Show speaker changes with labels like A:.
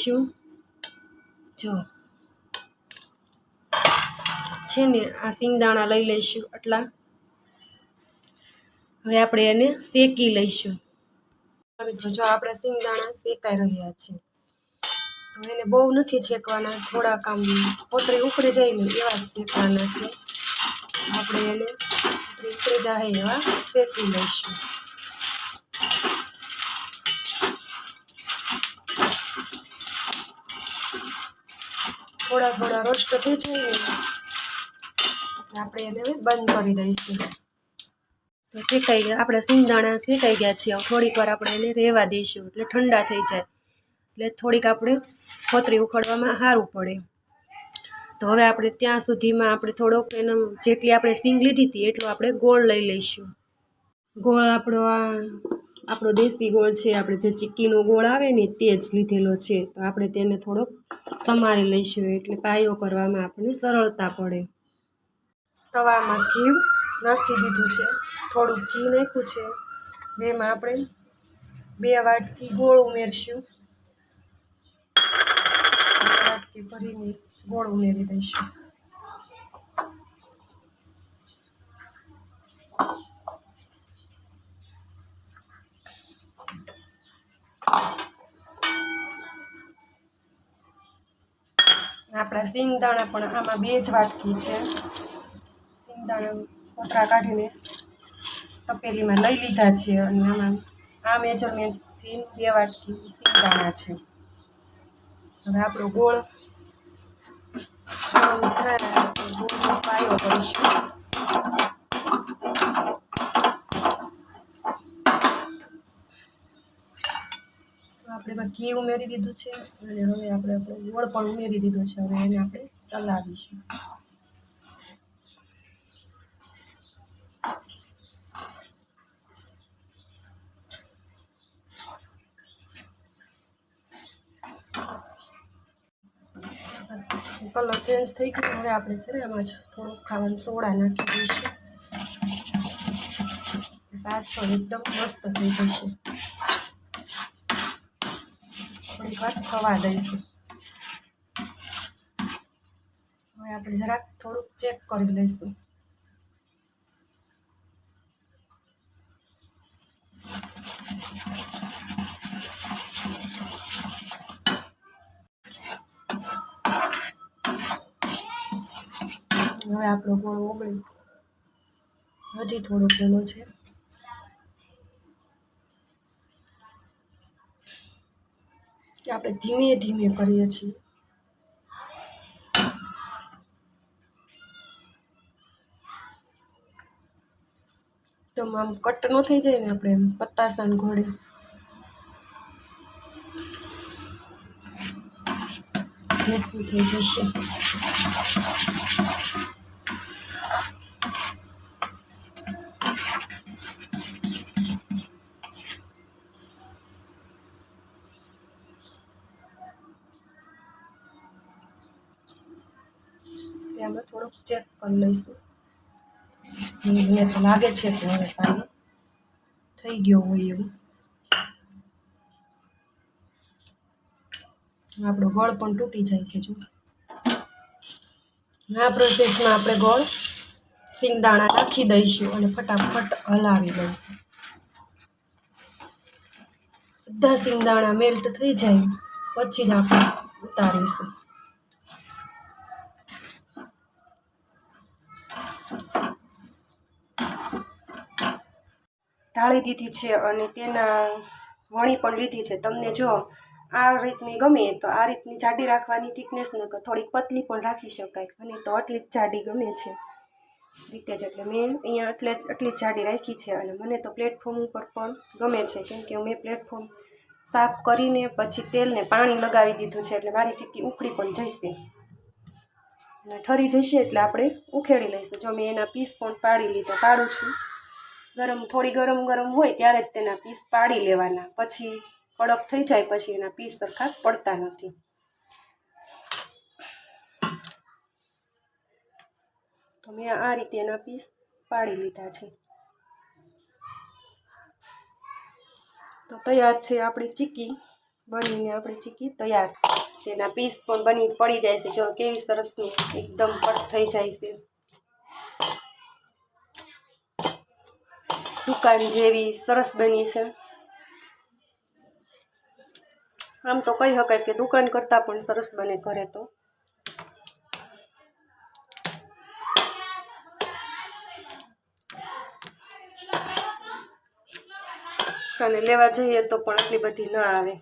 A: લઈશું। જો છે ને આ સિંગદાણા લઈ લઈશું આટલા। હવે આપણે એને શેકી લઈશું। મિત્રો જો આપણે સિંગદાણા શેકાઈ રહ્યા છે તો એને બહુ નથી શેકવાના, થોડાક આમ પોતરી ઉકળી જાય ને એવા શેકવાના છે। આપણે એને ઉકળી જાય એવા શેકી લઈશું। થોડા થોડા રોસ્ટ થઈ જાય ને આપણે એને બંધ કરી દઈશું। તો શેકાઈ ગયા આપણે સિંગદાણા શેકાઈ ગયા છે। થોડીક વાર આપણે એને રહેવા દઈશું એટલે ઠંડા થઈ જાય, એટલે થોડીક આપણે પોતરી ઉખડવામાં સારું પડે। તો હવે આપણે ત્યાં સુધીમાં આપણે થોડોક એનો જેટલી આપણે સિંગ લીધી હતી એટલો આપણે ગોળ લઈ લઈશું। ગોળ આપણો દેશી ગોળ છે, આપણે જે ચીક્કીનો ગોળ આવે ને તે જ લીધેલો છે। તો આપણે તેને થોડોક સમારી લઈશું એટલે પાયો કરવામાં આપણને સરળતા પડે। તવામાં ઘી નાખી દીધું છે, થોડુંક ઘી નાખ્યું છે। એમાં આપણે 2 વાટકી ગોળ ઉમેરશું। વાટકી ભરીને ગોળ ઉમેરી દઈશું। આપણા સિંગદાણા પણ આમાં 2 જ વાટકી છે। સિંગદાણા કોથળા કાઢીને તપેલીમાં લઈ લીધા છે અને આમાં આ મેજરમેન્ટથી 2 વાટકી સિંગદાણા છે। હવે આપણો ગોળ ગોળનો પાયો કરીશું। આપણે ઘી ઉમેરી દીધું છે અને હવે આપણે ગોળ પણ ઉમેરી દીધો છે। હવે એને આપણે ચલાવીશું। કલર ચેન્જ થઈ ગયો, હવે આપણે છે ને એમાં થોડુંક ખાવાનું સોડા નાખી દઈશું। પાછળ એકદમ મસ્ત થઈ જશે। થોડીક વાર થવા દઈશું। હવે આપણે જરાક થોડુંક ચેક કરી લઈશું। હવે આપણો ગોળ ઓગળી હજી થોડો ગોળો છે। કે આપણે ધીમે ધીમે કરીએ છીએ। તો આમ કટ ન થઈ જાય ને, આપણે એમ પતાસાન ઘોડે મોટું થઈ જશે। તેમાં થોડુંક ચેક કરી લઈશું। મને તો લાગે છે કે હવે પાણી થઈ ગયો હોય એવું। આપણો ગોળ પણ તૂટી જાય છે। જો આ પ્રોસેસમાં આપણે ગોળ સિંગદાણા નાખી દઈશું અને ફટાફટ હલાવી દઈશું। બધા સિંગદાણા મેલ્ટ થઈ જાય પછી જ આપણે ઉતારીશું। ઢાળી દીધી છે અને તેના વણી પણ લીધી છે। તમને જો આ રીતની ગમે તો આ રીતની જાડી રાખવાની થિકનેસ, ન થોડીક પતલી પણ રાખી શકાય। અને તો આટલી જ જાડી ગમે છે રીતે જ, એટલે મેં અહીંયા આટલી જ જાડી રાખી છે। અને મને તો પ્લેટફોર્મ ઉપર પણ ગમે છે, કેમ કે મેં પ્લેટફોર્મ સાફ કરીને પછી તેલને પાણી લગાવી દીધું છે, એટલે મારી ચીક્કી ઉખડી પણ જશે અને ઠરી જશે એટલે આપણે ઉખેડી લઈશું। જો મેં એના પીસ પણ પાડું છું। થોડી ગરમ હોય ત્યારે જ તેના પીસ પાડી લેવાના, પછી કડક થઈ જાય પછી એના પીસ સરખા પડતા નથી। તો મેં આ રીતે એના પીસ પાડી લીધા છે। તો તૈયાર છે આપણી ચીક્કી। બનીને આપણી ચીકી તૈયાર. તેના પીસ પણ પડી જાય છે. જો કેવી સરસની એકદમ કટ થઈ જાય છે, દુકાન જેવી સરસ બની છે. આમ તો કહી શકાય કે દુકાન કરતાં પણ સરસ બને ઘરે તો. અને લેવા જઈએ તો પણ આટલી બધી ના આવે.